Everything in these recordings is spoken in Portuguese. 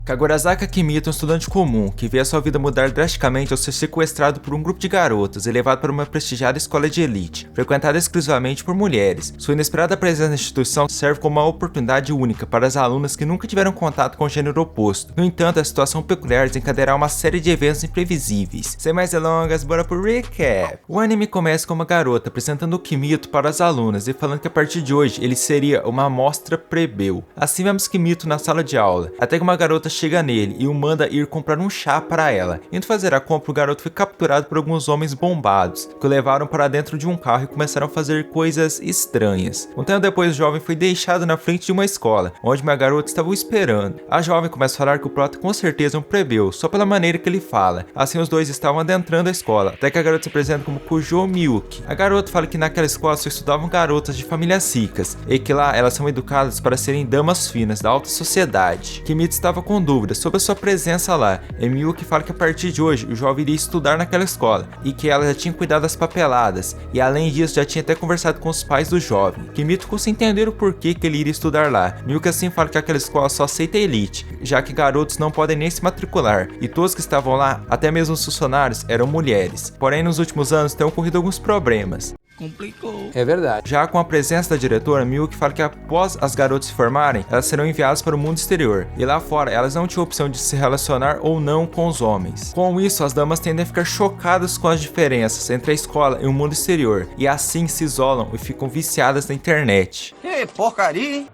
Kagurazaka Kimito é um estudante comum, que vê a sua vida mudar drasticamente ao ser sequestrado por um grupo de garotas e levado para uma prestigiada escola de elite, frequentada exclusivamente por mulheres. Sua inesperada presença na instituição serve como uma oportunidade única para as alunas que nunca tiveram contato com o gênero oposto. No entanto, a situação peculiar desencadeará uma série de eventos imprevisíveis. Sem mais delongas, bora pro recap! O anime começa com uma garota apresentando o Kimito para as alunas e falando que a partir de hoje ele seria uma amostra plebeu. Assim vemos Kimito na sala de aula, até que uma garota chega nele e o manda ir comprar um chá para ela. Indo fazer a compra, o garoto foi capturado por alguns homens bombados, que o levaram para dentro de um carro e começaram a fazer coisas estranhas. Um tempo depois, o jovem foi deixado na frente de uma escola, onde uma garota estava o esperando. A jovem começa a falar que o prota com certeza é um plebeu, só pela maneira que ele fala. Assim, os dois estavam adentrando a escola, até que a garota se apresenta como Kujo Miyuki. A garota fala que naquela escola só estudavam garotas de famílias ricas, e que lá elas são educadas para serem damas finas da alta sociedade. Kimito estava com dúvidas sobre a sua presença lá, e Miyuki fala que a partir de hoje o jovem iria estudar naquela escola, e que ela já tinha cuidado das papeladas, e além disso já tinha até conversado com os pais do jovem. Kimito ficou sem entender o porquê que ele iria estudar lá. Miyuki assim fala que aquela escola só aceita a elite, já que garotos não podem nem se matricular, e todos que estavam lá, até mesmo os funcionários, eram mulheres. Porém, nos últimos anos têm ocorrido alguns problemas. Complicou. É verdade. Já com a presença da diretora, Miyuki fala que após as garotas se formarem, elas serão enviadas para o mundo exterior. E lá fora, elas não tinham opção de se relacionar ou não com os homens. Com isso, as damas tendem a ficar chocadas com as diferenças entre a escola e o mundo exterior. E assim se isolam e ficam viciadas na internet. Que porcaria, hein?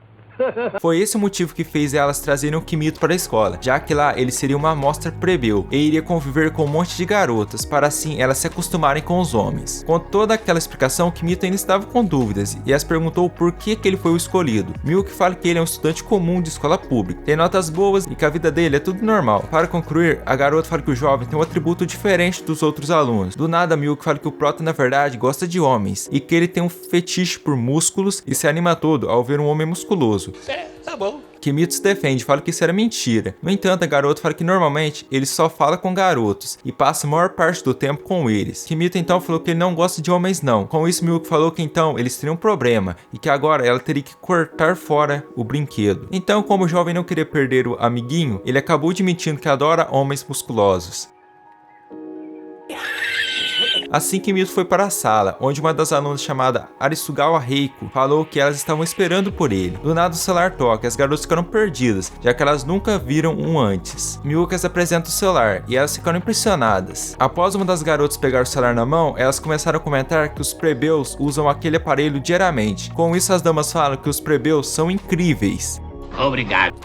Foi esse o motivo que fez elas trazerem o Kimito para a escola, já que lá ele seria uma amostra plebeu e iria conviver com um monte de garotas, para assim elas se acostumarem com os homens. Com toda aquela explicação, Kimito ainda estava com dúvidas e as perguntou por que ele foi o escolhido. Miyuki fala que ele é um estudante comum de escola pública, tem notas boas e que a vida dele é tudo normal. Para concluir, a garota fala que o jovem tem um atributo diferente dos outros alunos. Do nada, Miyuki fala que o prota na verdade gosta de homens e que ele tem um fetiche por músculos e se anima todo ao ver um homem musculoso. Tá bom. Kimito se defende, fala que isso era mentira. No entanto, a garota fala que normalmente ele só fala com garotos e passa a maior parte do tempo com eles. Kimito então falou que ele não gosta de homens não. Com isso, Miyuki falou que então eles teriam um problema e que agora ela teria que cortar fora o brinquedo. Então, como o jovem não queria perder o amiguinho, ele acabou admitindo que adora homens musculosos. Assim que Mito foi para a sala, onde uma das alunas chamada Arisugawa Reiko falou que elas estavam esperando por ele. Do nada o celular toca e as garotas ficaram perdidas, já que elas nunca viram um antes. Miyuki apresenta o celular e elas ficaram impressionadas. Após uma das garotas pegar o celular na mão, elas começaram a comentar que os plebeus usam aquele aparelho diariamente. Com isso, as damas falam que os plebeus são incríveis. Obrigado.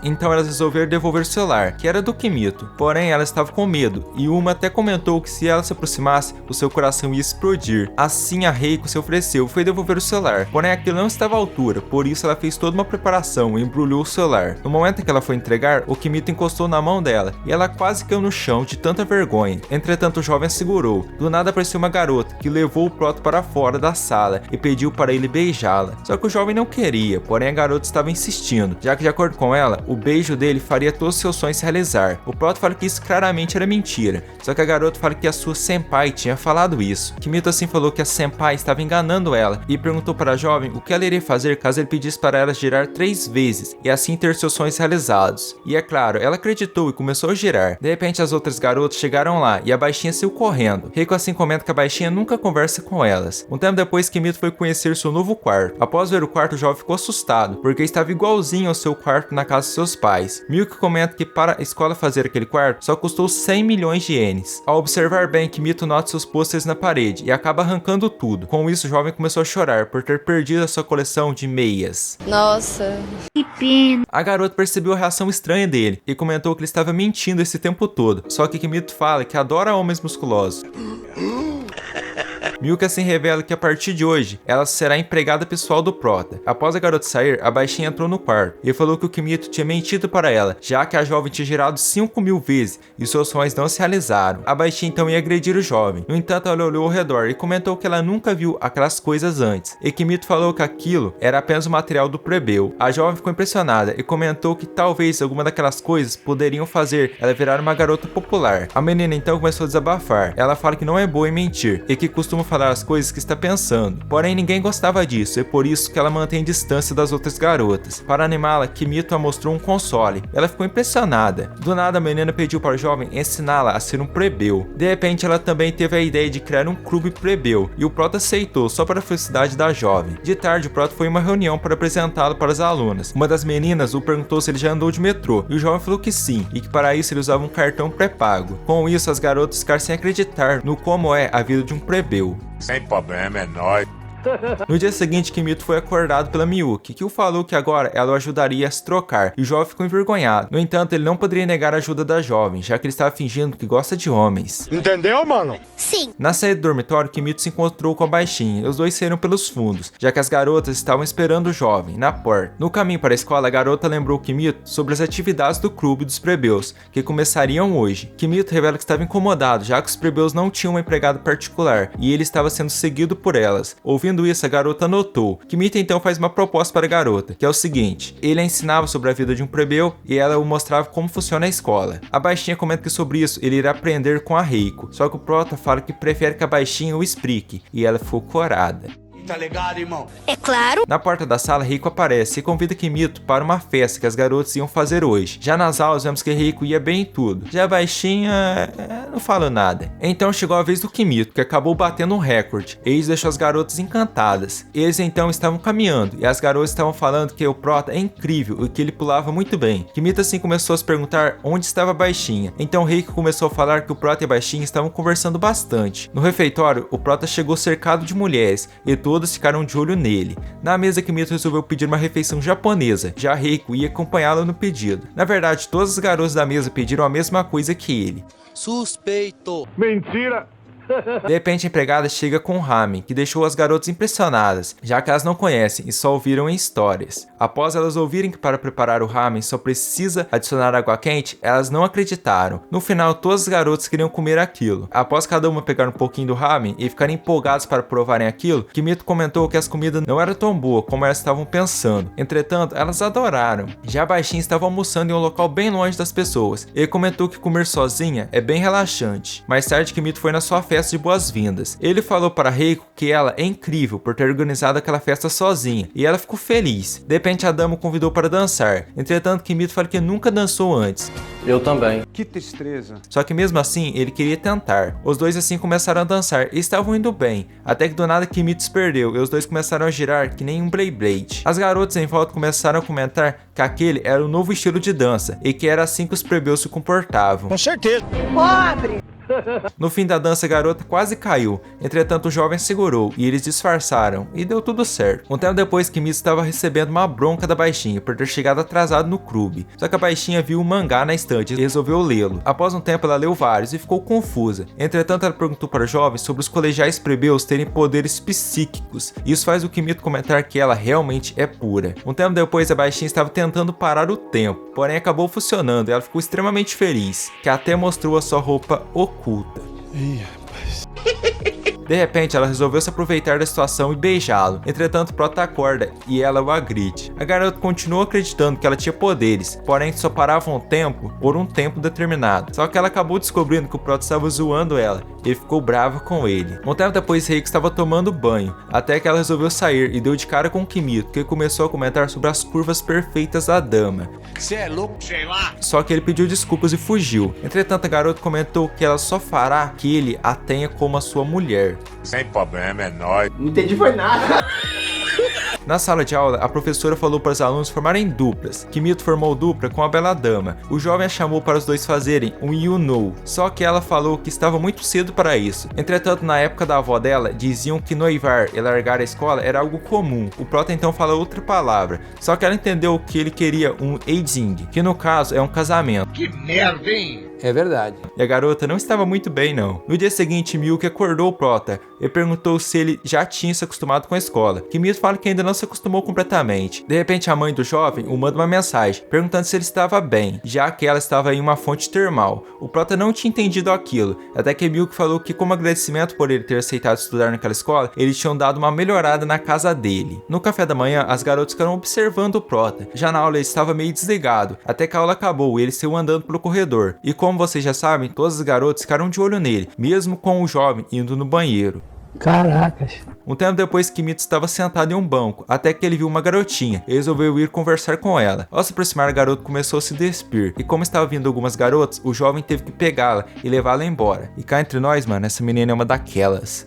Então elas resolveram devolver o celular, que era do Kimito. Porém, ela estava com medo, e uma até comentou que se ela se aproximasse, o seu coração ia explodir. Assim, a Reiko se ofereceu e foi devolver o celular. Porém, aquilo não estava à altura, por isso ela fez toda uma preparação e embrulhou o celular. No momento em que ela foi entregar, o Kimito encostou na mão dela, e ela quase caiu no chão de tanta vergonha. Entretanto, o jovem a segurou. Do nada apareceu uma garota, que levou o proto para fora da sala e pediu para ele beijá-la. Só que o jovem não queria, porém a garota estava insistindo, já que de acordo com ela, o beijo dele faria todos os seus sonhos se realizar. O proto fala que isso claramente era mentira, só que a garota fala que a sua senpai tinha falado isso. Kimito assim falou que a senpai estava enganando ela e perguntou para a jovem o que ela iria fazer caso ele pedisse para ela girar 3 vezes e assim ter seus sonhos realizados. E é claro, ela acreditou e começou a girar. De repente as outras garotas chegaram lá e a baixinha saiu correndo. Reiko assim comenta que a baixinha nunca conversa com elas. Um tempo depois, Kimito foi conhecer seu novo quarto. Após ver o quarto, o jovem ficou assustado, porque estava igualzinho ao seu quarto na casa de seus pais. Miyuki comenta que para a escola fazer aquele quarto só custou 100 milhões de ienes. Ao observar bem, Kimito nota seus pôsteres na parede e acaba arrancando tudo. Com isso, o jovem começou a chorar por ter perdido a sua coleção de meias. Nossa, que pena. A garota percebeu a reação estranha dele e comentou que ele estava mentindo esse tempo todo. Só que Kimito fala que adora homens musculosos. Miyuki assim revela que a partir de hoje, ela será empregada pessoal do prota. Após a garota sair, a baixinha entrou no quarto e falou que o Kimito tinha mentido para ela, já que a jovem tinha girado 5.000 vezes e seus sonhos não se realizaram. A baixinha então ia agredir o jovem. No entanto, ela olhou ao redor e comentou que ela nunca viu aquelas coisas antes. E Kimito falou que aquilo era apenas o material do plebeu. A jovem ficou impressionada e comentou que talvez alguma daquelas coisas poderiam fazer ela virar uma garota popular. A menina então começou a desabafar. Ela fala que não é boa em mentir e que costuma falar as coisas que está pensando. Porém, ninguém gostava disso, e por isso que ela mantém distância das outras garotas. Para animá-la, Kimito a mostrou um console. Ela ficou impressionada. Do nada, a menina pediu para o jovem ensiná-la a ser um plebeu. De repente, ela também teve a ideia de criar um clube plebeu, e o Prota aceitou, só para a felicidade da jovem. De tarde, o Prota foi em uma reunião para apresentá-lo para as alunas. Uma das meninas o perguntou se ele já andou de metrô, e o jovem falou que sim, e que para isso ele usava um cartão pré-pago. Com isso, as garotas ficaram sem acreditar no como é a vida de um plebeu. Sem problema, é nóis. No dia seguinte, Kimito foi acordado pela Miyuki, que o falou que agora ela o ajudaria a se trocar, e o jovem ficou envergonhado. No entanto, ele não poderia negar a ajuda da jovem, já que ele estava fingindo que gosta de homens. Entendeu, mano? Sim. Na saída do dormitório, Kimito se encontrou com a baixinha, e os dois saíram pelos fundos, já que as garotas estavam esperando o jovem, na porta. No caminho para a escola, a garota lembrou Kimito sobre as atividades do clube dos plebeus, que começariam hoje. Kimito revela que estava incomodado, já que os plebeus não tinham uma empregada particular, e ele estava sendo seguido por elas. Ouvindo isso, a garota notou. Kimito então faz uma proposta para a garota, que é o seguinte: ele a ensinava sobre a vida de um plebeu e ela o mostrava como funciona a escola. A baixinha comenta que sobre isso ele irá aprender com a Reiko, só que o Prota fala que prefere que a baixinha o explique, e ela ficou corada. Tá ligado, irmão? É claro. Na porta da sala, Reiko aparece e convida Kimito para uma festa que as garotas iam fazer hoje. Já nas aulas, vemos que Reiko ia bem em tudo. Já a baixinha... não falo nada. Então chegou a vez do Kimito, que acabou batendo um recorde. Eles deixou as garotas encantadas. Eles então estavam caminhando, e as garotas estavam falando que o Prota é incrível e que ele pulava muito bem. Kimito assim começou a se perguntar onde estava a baixinha. Então Reiko começou a falar que o Prota e a baixinha estavam conversando bastante. No refeitório, o Prota chegou cercado de mulheres, e todos ficaram de olho nele. Na mesa, Kimito resolveu pedir uma refeição japonesa, já Reiko ia acompanhá-lo no pedido. Na verdade, todas as garotas da mesa pediram a mesma coisa que ele. Suspeito. Mentira! De repente, a empregada chega com um ramen, que deixou as garotas impressionadas, já que elas não conhecem e só ouviram em histórias. Após elas ouvirem que para preparar o ramen só precisa adicionar água quente, elas não acreditaram. No final, todas as garotas queriam comer aquilo. Após cada uma pegar um pouquinho do ramen e ficarem empolgadas para provarem aquilo, Kimito comentou que as comidas não eram tão boas como elas estavam pensando. Entretanto, elas adoraram. Já a baixinha estava almoçando em um local bem longe das pessoas. Ele comentou que comer sozinha é bem relaxante. Mais tarde, Kimito foi na sua festa de boas-vindas. Ele falou para Reiko que ela é incrível por ter organizado aquela festa sozinha, e ela ficou feliz. De repente, a dama o convidou para dançar. Entretanto, Kimito fala que nunca dançou antes. Eu também. Que tristeza. Só que mesmo assim, ele queria tentar. Os dois assim começaram a dançar e estavam indo bem, até que do nada Kimito se perdeu e os dois começaram a girar que nem um Beyblade. As garotas em volta começaram a comentar que aquele era o novo estilo de dança e que era assim que os plebeus se comportavam. Com certeza. No fim da dança, a garota quase caiu. Entretanto, o jovem segurou e eles disfarçaram, e deu tudo certo. Um tempo depois, Kimito estava recebendo uma bronca da baixinha por ter chegado atrasado no clube. Só que a baixinha viu um mangá na estante e resolveu lê-lo. Após um tempo, ela leu vários e ficou confusa. Entretanto, ela perguntou para o jovem sobre os colegiais plebeus terem poderes psíquicos. Isso faz o Kimito comentar que ela realmente é pura. Um tempo depois, a baixinha estava tentando parar o tempo, porém acabou funcionando e ela ficou extremamente feliz, que até mostrou a sua roupa oculta. Ih, rapaz. De repente, ela resolveu se aproveitar da situação e beijá-lo. Entretanto, Prota acorda e ela o agride. A garota continuou acreditando que ela tinha poderes, porém só parava um tempo por um tempo determinado. Só que ela acabou descobrindo que o Prota estava zoando ela e ficou brava com ele. Um tempo depois, Reiko estava tomando banho, até que ela resolveu sair e deu de cara com Kimito, que começou a comentar sobre as curvas perfeitas da dama. Cê é louco, sei lá. Só que ele pediu desculpas e fugiu. Entretanto, a garota comentou que ela só fará que ele a tenha como a sua mulher. Sem problema, é nóis. Não entendi foi nada. Na sala de aula, a professora falou para os alunos formarem duplas. Kimito formou dupla com a bela dama. O jovem a chamou para os dois fazerem um you know, só que ela falou que estava muito cedo para isso. Entretanto, na época da avó dela, diziam que noivar e largar a escola era algo comum. O Prota então fala outra palavra, só que ela entendeu que ele queria um eijing, que no caso é um casamento. Que merda, hein? É verdade. E a garota não estava muito bem, não. No dia seguinte, Miyuki acordou o Prota e perguntou se ele já tinha se acostumado com a escola. Kimito fala que ainda não se acostumou completamente. De repente, a mãe do jovem o manda uma mensagem, perguntando se ele estava bem, já que ela estava em uma fonte termal. O Prota não tinha entendido aquilo, até que Miyuki falou que, como agradecimento por ele ter aceitado estudar naquela escola, eles tinham dado uma melhorada na casa dele. No café da manhã, as garotas ficaram observando o Prota. Já na aula, ele estava meio desligado, até que a aula acabou e ele saiu andando pelo corredor. E como vocês já sabem, todas as garotas ficaram de olho nele, mesmo com o jovem indo no banheiro. Caracas. Um tempo depois, Kimito estava sentado em um banco, até que ele viu uma garotinha e resolveu ir conversar com ela. Ao se aproximar, a garota começou a se despir, e como estava vindo algumas garotas, o jovem teve que pegá-la e levá-la embora. E cá entre nós, mano, essa menina é uma daquelas.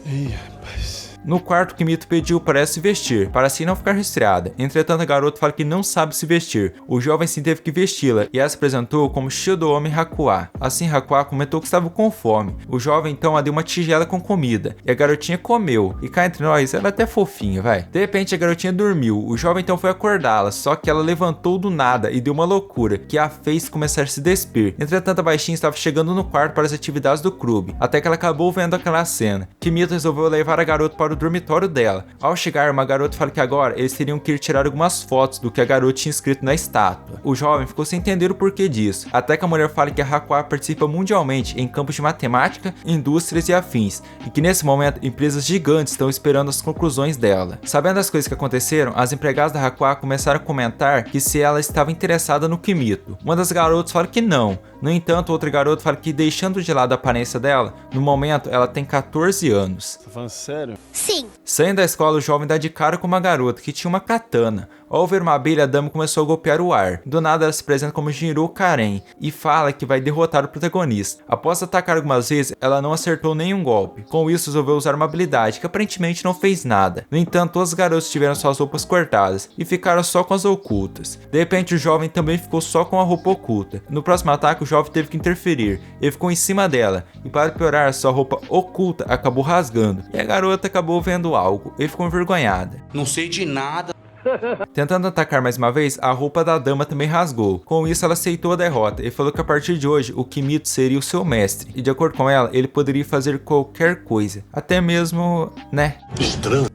Ih, rapaz. No quarto, Kimito pediu para ela se vestir, para assim não ficar resfriada. Entretanto, a garota fala que não sabe se vestir. O jovem sim teve que vesti-la, e ela se apresentou como Shidomi Hakuá. Assim, Hakuá comentou que estava com fome. O jovem então a deu uma tigela com comida, e a garotinha comeu. E cá entre nós, ela é até fofinha, vai. De repente, a garotinha dormiu. O jovem então foi acordá-la, só que ela levantou do nada e deu uma loucura, que a fez começar a se despir. Entretanto, a baixinha estava chegando no quarto para as atividades do clube, até que ela acabou vendo aquela cena. Kimito resolveu levar a garota para o dormitório dela. Ao chegar, uma garota fala que agora eles teriam que ir tirar algumas fotos do que a garota tinha escrito na estátua. O jovem ficou sem entender o porquê disso, até que a mulher fala que a Hakuá participa mundialmente em campos de matemática, indústrias e afins, e que nesse momento empresas gigantes estão esperando as conclusões dela. Sabendo as coisas que aconteceram, as empregadas da Hakuá começaram a comentar que se ela estava interessada no Kimito. Uma das garotas fala que não. No entanto, outra garota fala que, deixando de lado a aparência dela, no momento ela tem 14 anos. Tá falando sério? Sim. Saindo da escola, o jovem dá de cara com uma garota que tinha uma katana. Ao ver uma abelha, a dama começou a golpear o ar. Do nada, ela se apresenta como Jinro Karen e fala que vai derrotar o protagonista. Após atacar algumas vezes, ela não acertou nenhum golpe. Com isso, resolveu usar uma habilidade que aparentemente não fez nada. No entanto, todos os garotos tiveram suas roupas cortadas e ficaram só com as ocultas. De repente, o jovem também ficou só com a roupa oculta. No próximo ataque, o jovem teve que interferir. Ele ficou em cima dela e, para piorar, sua roupa oculta acabou rasgando. E a garota acabou vendo algo. Ele ficou envergonhada. Não sei de nada. Tentando atacar mais uma vez, a roupa da dama também rasgou. Com isso, ela aceitou a derrota e falou que a partir de hoje, o Kimito seria o seu mestre. E de acordo com ela, ele poderia fazer qualquer coisa. Até mesmo, né? Estranho.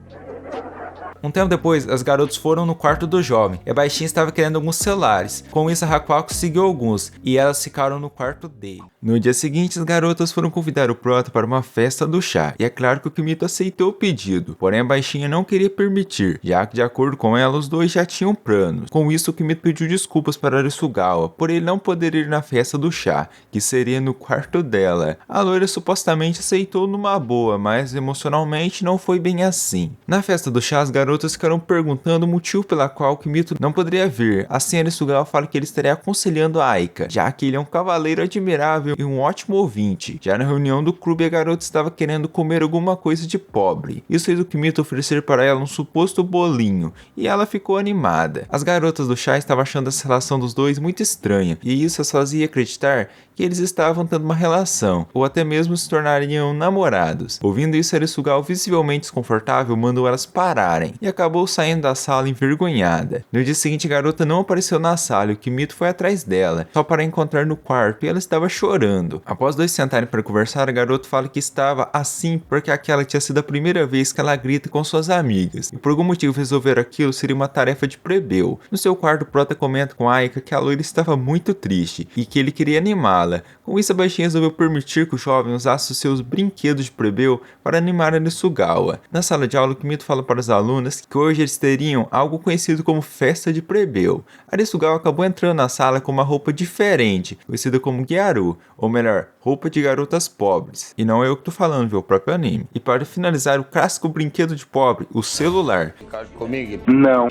Um tempo depois, as garotas foram no quarto do jovem, e a baixinha estava querendo alguns celulares. Com isso, a Hakuá conseguiu alguns, e elas ficaram no quarto dele. No dia seguinte, as garotas foram convidar o Prota para uma festa do chá, e é claro que o Kimito aceitou o pedido, porém a baixinha não queria permitir, já que de acordo com ela, os dois já tinham planos. Com isso, o Kimito pediu desculpas para Arisugawa, por ele não poder ir na festa do chá, que seria no quarto dela. A loira supostamente aceitou numa boa, mas emocionalmente não foi bem assim. Na festa do chá, as garotas ficaram perguntando o motivo pela qual o Kimito não poderia vir. Assim, Arisugawa fala que ele estaria aconselhando a Aika, já que ele é um cavaleiro admirável e um ótimo ouvinte. Já na reunião do clube, a garota estava querendo comer alguma coisa de pobre. Isso fez o Kimito oferecer para ela um suposto bolinho, e ela ficou animada. As garotas do chá estavam achando essa relação dos dois muito estranha, e isso as fazia acreditar que eles estavam tendo uma relação, ou até mesmo se tornariam namorados. Ouvindo isso, Arisugawa, visivelmente desconfortável, mandou elas pararem, e acabou saindo da sala envergonhada. No dia seguinte, a garota não apareceu na sala e o Kimito foi atrás dela, só para encontrar no quarto, e ela estava chorando. Após dois sentarem para conversar, a garota fala que estava assim porque aquela tinha sido a primeira vez que ela grita com suas amigas, e por algum motivo resolver aquilo seria uma tarefa de plebeu. No seu quarto, o Prota comenta com Aika que a loira estava muito triste, e que ele queria animá-la. Com isso, a baixinha resolveu permitir que o jovem usasse os seus brinquedos de plebeu para animar a Arisugawa. Na sala de aula, o Kimito fala para as alunas que hoje eles teriam algo conhecido como festa de plebeu. Arisugawa acabou entrando na sala com uma roupa diferente, conhecida como Gyaru, ou melhor, roupa de garotas pobres. E não é eu que tô falando, viu? O próprio anime. E para finalizar, o clássico brinquedo de pobre, o celular. Comigo? Não.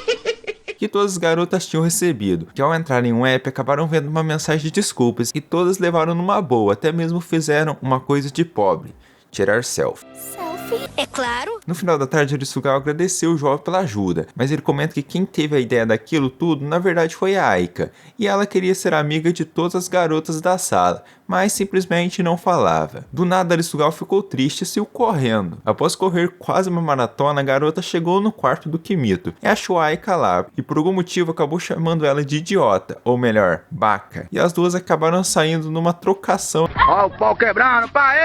Que todas as garotas tinham recebido, que ao entrar em um app acabaram vendo uma mensagem de desculpas e todas levaram numa boa, até mesmo fizeram uma coisa de pobre, tirar selfie. Selfie? É claro. No final da tarde, Arisugawa agradeceu o jovem pela ajuda, mas ele comenta que quem teve a ideia daquilo tudo na verdade foi a Aika, e ela queria ser amiga de todas as garotas da sala, mas simplesmente não falava. Do nada, Arisugawa ficou triste e saiu correndo. Após correr quase uma maratona, a garota chegou no quarto do Kimito e achou a Aika lá, e por algum motivo acabou chamando ela de idiota, ou melhor, baca, e as duas acabaram saindo numa trocação. Ó, o pau quebrando, pai!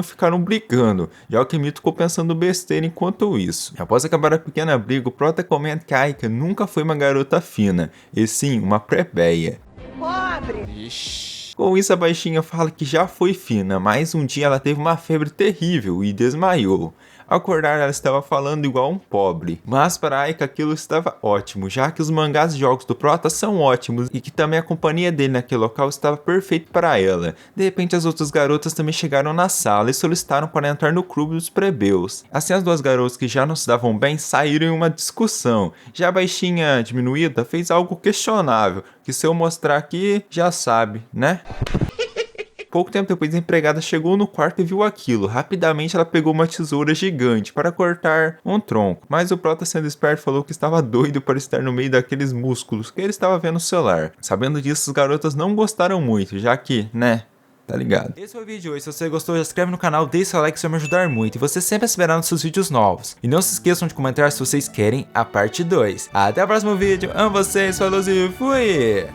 Ficaram brigando, já o Kimito ficou pensando besteira enquanto isso. Após acabar a pequena briga, o Prota comenta que a Aika nunca foi uma garota fina, e sim uma plebeia. Com isso, a baixinha fala que já foi fina, mas um dia ela teve uma febre terrível e desmaiou. Ao acordar, ela estava falando igual um pobre. Mas para Aika aquilo estava ótimo, já que os mangás e jogos do Prota são ótimos e que também a companhia dele naquele local estava perfeito para ela. De repente as outras garotas também chegaram na sala e solicitaram para entrar no clube dos plebeus. Assim as duas garotas que já não se davam bem saíram em uma discussão. Já a baixinha diminuída fez algo questionável, que se eu mostrar aqui, já sabe, né? Pouco tempo depois, a empregada chegou no quarto e viu aquilo. Rapidamente, ela pegou uma tesoura gigante para cortar um tronco. Mas o Prota, sendo esperto, falou que estava doido para estar no meio daqueles músculos que ele estava vendo no celular. Sabendo disso, as garotas não gostaram muito, já que, né? Tá ligado? Esse foi o vídeo de hoje. Se você gostou, já se inscreve no canal, deixa seu like, isso vai me ajudar muito. E você sempre esperando seus vídeos novos. E não se esqueçam de comentar se vocês querem a parte 2. Até o próximo vídeo. Amo vocês, falou e fui!